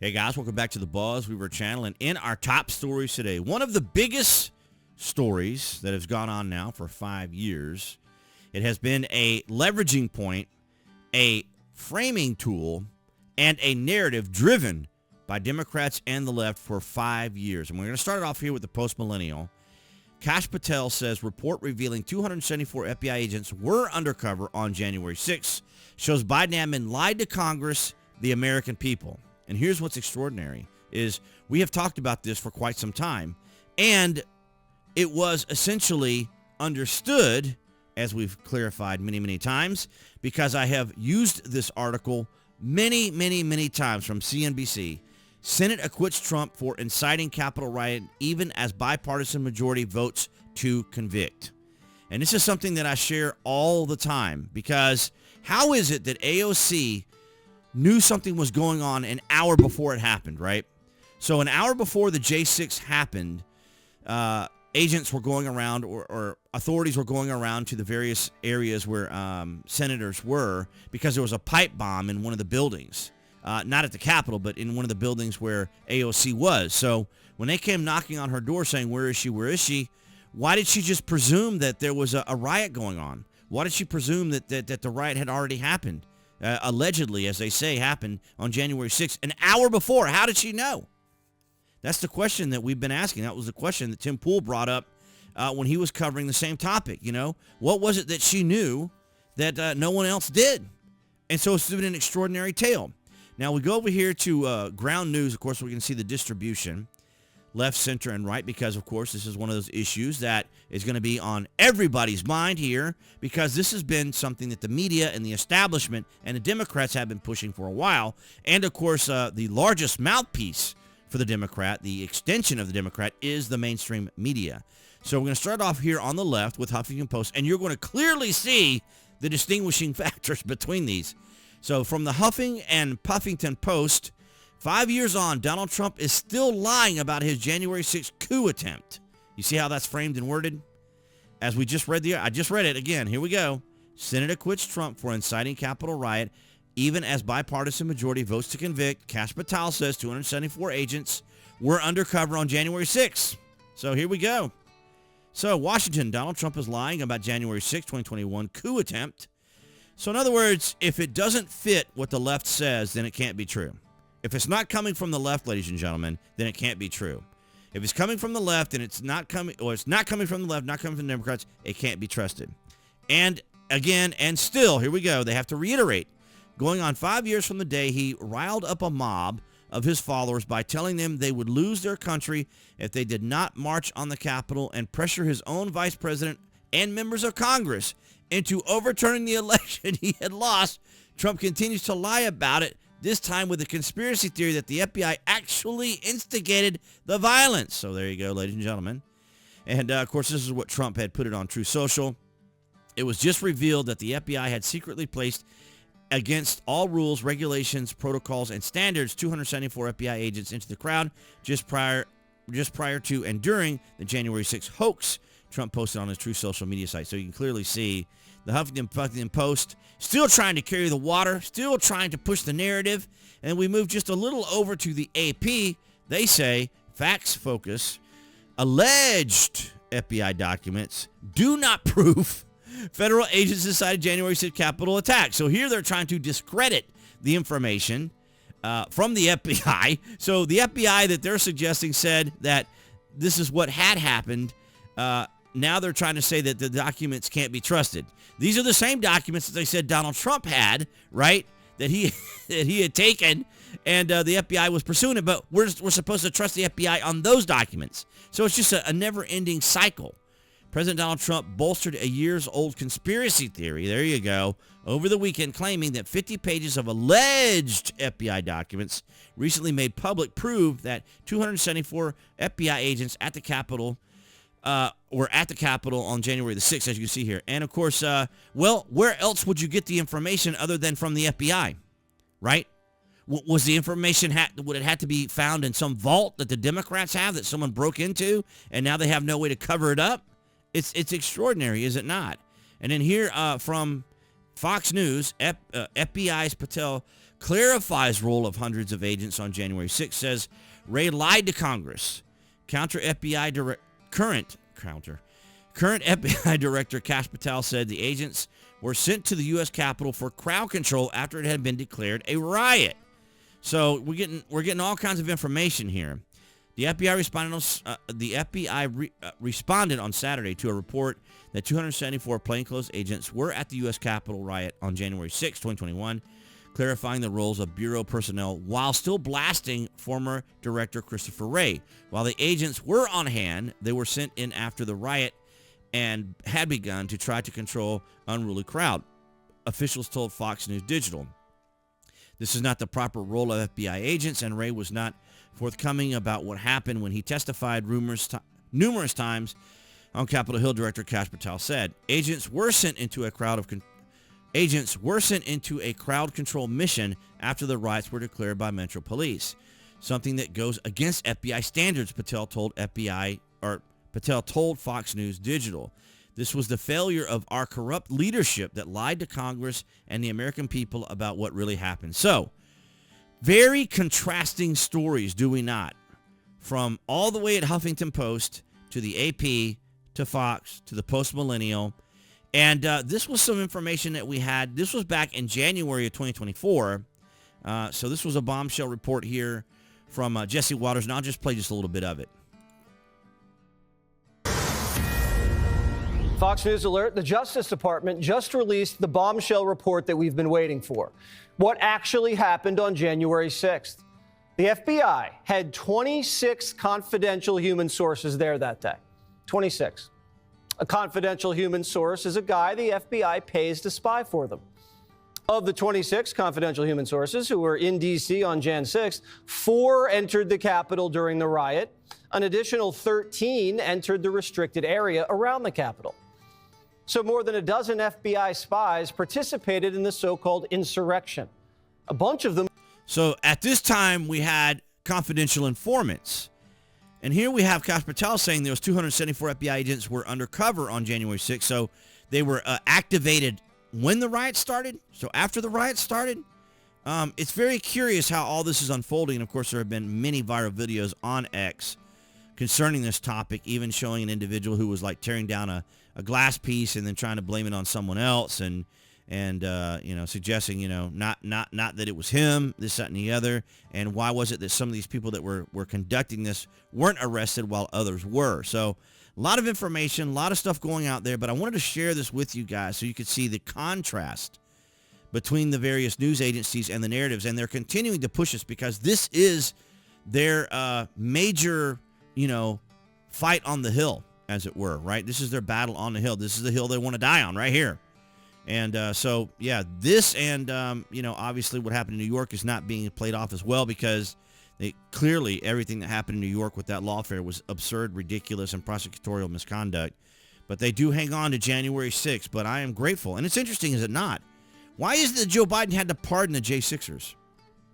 Hey guys, welcome back to the BuzWeaver channel, and in our top stories today, one of the biggest stories that has gone on now for 5 years. It has been a leveraging point, a framing tool, and a narrative driven by Democrats and the left for 5 years. And we're going to start it off here with the post-millennial. Kash Patel says report revealing 274 FBI agents were undercover on January 6th shows Biden admin lied to Congress, the American people. And here's what's extraordinary is we have talked about this for quite some time, and it was essentially understood, as we've clarified many, many times, because I have used this article many, many, many times from CNBC. Senate acquits Trump for inciting Capitol riot even as bipartisan majority votes to convict. And this is something that I share all the time, because how is it that AOC knew something was going on an hour before it happened, right? So an hour before the J6 happened, agents were going around, or authorities were going around to the various areas where senators were, because there was a pipe bomb in one of the buildings. Not at the Capitol, but in one of the buildings where AOC was. So when they came knocking on her door saying, where is she, where is she? Why did she just presume that there was a riot going on? Why did she presume that the riot had already happened? Allegedly, as they say, happened on January 6th, an hour before. How did she know? That's the question that we've been asking. That was the question that Tim Pool brought up when he was covering the same topic. You know, what was it that she knew that no one else did? And so it's been an extraordinary tale. Now we go over here to ground news. Of course, we can see the distribution, left, center, and right, because, of course, this is one of those issues that is going to be on everybody's mind here, because this has been something that the media and the establishment and the Democrats have been pushing for a while. And, of course, the largest mouthpiece for the Democrat, the extension of the Democrat, is the mainstream media. So we're going to start off here on the left with Huffington Post, and you're going to clearly see the distinguishing factors between these. So from the Huffing and Puffington Post, 5 years on, Donald Trump is still lying about his January 6th coup attempt. You see how that's framed and worded? As we just read I just read it again. Here we go. Senate acquits Trump for inciting Capitol riot, even as bipartisan majority votes to convict. Kash Patel says 274 agents were undercover on January 6th. So here we go. So Washington, Donald Trump is lying about January 6, 2021 coup attempt. So in other words, if it doesn't fit what the left says, then it can't be true. If it's not coming from the left, ladies and gentlemen, then it can't be true. If it's coming from the left and it's not coming from the left, not coming from the Democrats, it can't be trusted. And again, and still, here we go. They have to reiterate. Going on 5 years from the day he riled up a mob of his followers by telling them they would lose their country if they did not march on the Capitol and pressure his own vice president and members of Congress into overturning the election he had lost, Trump continues to lie about it, this time with a conspiracy theory that the FBI actually instigated the violence. So there you go, ladies and gentlemen. And, of course, this is what Trump had put it on Truth Social. It was just revealed that the FBI had secretly placed against all rules, regulations, protocols, and standards 274 FBI agents into the crowd just prior to and during the January 6th hoax, Trump posted on his Truth Social media site. So you can clearly see the Huffington Post still trying to carry the water, still trying to push the narrative. And we move just a little over to the AP. They say, facts focus, alleged FBI documents do not prove federal agents decided January 6th Capitol attack. So here they're trying to discredit the information from the FBI. So the FBI that they're suggesting said that this is what had happened. Now they're trying to say that the documents can't be trusted. These are the same documents that they said Donald Trump had, right? That he had taken, and the FBI was pursuing it. But we're supposed to trust the FBI on those documents. So it's just a never-ending cycle. President Donald Trump bolstered a years-old conspiracy theory, there you go, over the weekend, claiming that 50 pages of alleged FBI documents recently made public prove that 274 FBI agents at the Capitol were at the Capitol on January the 6th, as you can see here. And, of course, well, where else would you get the information other than from the FBI, right? Was the information, would it have to be found in some vault that the Democrats have that someone broke into, and now they have no way to cover it up? It's extraordinary, is it not? And then here from Fox News, FBI's Patel clarifies role of hundreds of agents on January 6th, says Wray lied to Congress. Current FBI Director Kash Patel said the agents were sent to the U.S. Capitol for crowd control after it had been declared a riot. So we're getting all kinds of information here. The FBI responded on Saturday to a report that 274 plainclothes agents were at the U.S. Capitol riot on January 6, 2021, clarifying the roles of Bureau personnel while still blasting former Director Christopher Wray. While the agents were on hand, they were sent in after the riot and had begun to try to control unruly crowd, officials told Fox News Digital. This is not the proper role of FBI agents, and Wray was not forthcoming about what happened when he testified numerous times on Capitol Hill. Director Kash Patel said agents were sent into a crowd control mission after the riots were declared by Metro Police, something that goes against FBI standards, Patel told Fox News Digital. This was the failure of our corrupt leadership that lied to Congress and the American people about what really happened. So, very contrasting stories, do we not? From all the way at Huffington Post to the AP to Fox to the Post Millennial. And this was some information that we had. This was back in January of 2024. So this was a bombshell report here from Jesse Waters, and I'll just play just a little bit of it. Fox News alert, the Justice Department just released the bombshell report that we've been waiting for. What actually happened on January 6th? The FBI had 26 confidential human sources there that day. 26. A confidential human source is a guy the FBI pays to spy for them. Of the 26 confidential human sources who were in D.C. on Jan 6th, 4 entered the Capitol during the riot. An additional 13 entered the restricted area around the Capitol. So more than a dozen FBI spies participated in the so-called insurrection. A bunch of them. So at this time, we had confidential informants. And here we have Kash Patel saying there was 274 FBI agents were undercover on January 6th. So they were activated when the riot started. So after the riot started, it's very curious how all this is unfolding. And of course, there have been many viral videos on X concerning this topic, even showing an individual who was like tearing down a glass piece and then trying to blame it on someone else and suggesting, not that it was him, this, that, and the other. And why was it that some of these people that were conducting this weren't arrested while others were? So a lot of information, a lot of stuff going out there, but I wanted to share this with you guys so you could see the contrast between the various news agencies and the narratives. And they're continuing to push us because this is their major, fight on the hill, as it were, right? This is their battle on the hill. This is the hill they want to die on right here. And this and, obviously what happened in New York is not being played off as well because clearly everything that happened in New York with that lawfare was absurd, ridiculous, and prosecutorial misconduct. But they do hang on to January 6th. But I am grateful. And it's interesting, is it not? Why is it that Joe Biden had to pardon the J6ers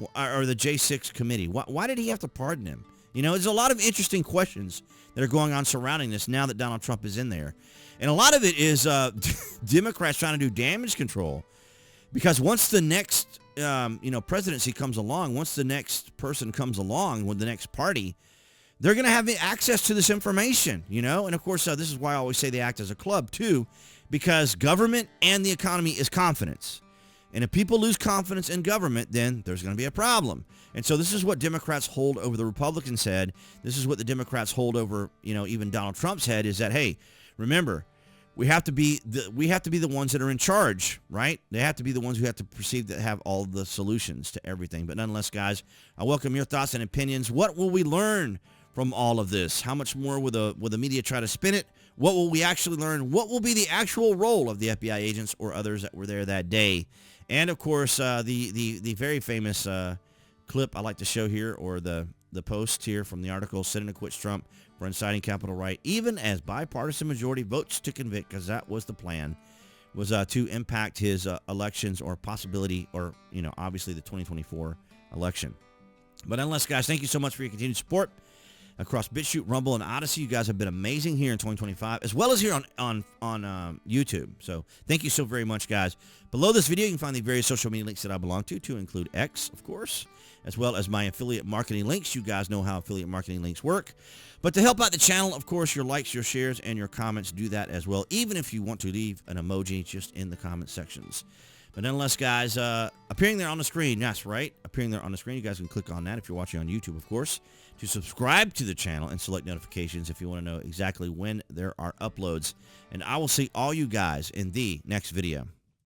or the J6 committee? Why did he have to pardon them? There's a lot of interesting questions that are going on surrounding this now that Donald Trump is in there. And a lot of it is Democrats trying to do damage control because once the next, presidency comes along, once the next person comes along with the next party, they're going to have access to this information, And of course, this is why I always say they act as a club too, because government and the economy is confidence. And if people lose confidence in government, then there's going to be a problem. And so this is what Democrats hold over the Republicans' head. This is what the Democrats hold over, even Donald Trump's head is that, hey, remember, we have to be the ones that are in charge, right? They have to be the ones who have to perceive that have all the solutions to everything. But nonetheless, guys, I welcome your thoughts and opinions. What will we learn from all of this? How much more will the media try to spin it? What will we actually learn? What will be the actual role of the FBI agents or others that were there that day? And of course, the very famous clip I like to show here, or the post here from the article, Senate acquits Trump for inciting Capitol riot, even as bipartisan majority votes to convict, because that was the plan, was to impact his elections or possibility, or, obviously the 2024 election. But nonetheless, guys, thank you so much for your continued support. across BitChute, Rumble, and Odyssey. You guys have been amazing here in 2025, as well as here on YouTube. So thank you so very much, guys. Below this video, you can find the various social media links that I belong to include X, of course, as well as my affiliate marketing links. You guys know how affiliate marketing links work. But to help out the channel, of course, your likes, your shares, and your comments do that as well, even if you want to leave an emoji just in the comment sections. But nonetheless, guys, appearing there on the screen, that's right, appearing there on the screen, you guys can click on that if you're watching on YouTube, of course, to subscribe to the channel and select notifications if you want to know exactly when there are uploads. And I will see all you guys in the next video.